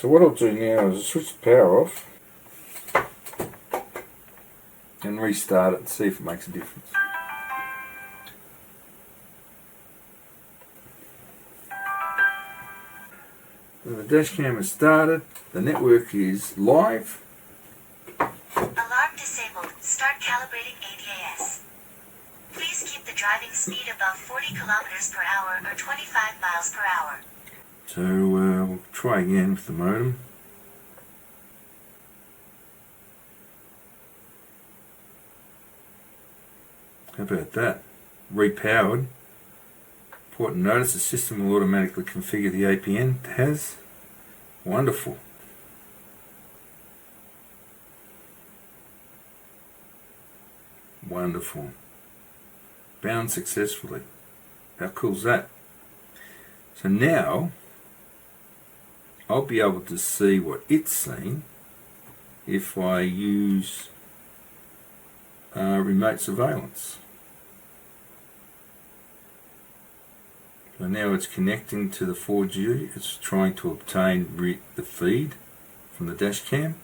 So what I'll do now is switch the power off and restart it and see if it makes a difference. So the dash cam has started, the network is live. Alarm disabled. Start calibrating ADAS. Please keep the driving speed above 40 kilometers per hour or 25 miles per hour. So we'll try again with the modem. How about that? Repowered. Important notice, the system will automatically configure the APN it has. Wonderful. Wonderful. Bound successfully. How cool is that? So now I'll be able to see what it's seen if I use remote surveillance. So now it's connecting to the 4G, it's trying to obtain the feed from the dash cam.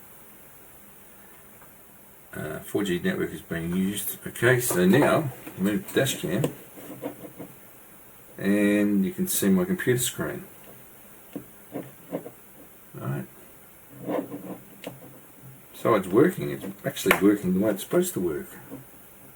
4G network is being used. Okay, so now move the dash cam and you can see my computer screen. Right. So it's working, it's actually working the way it's supposed to work.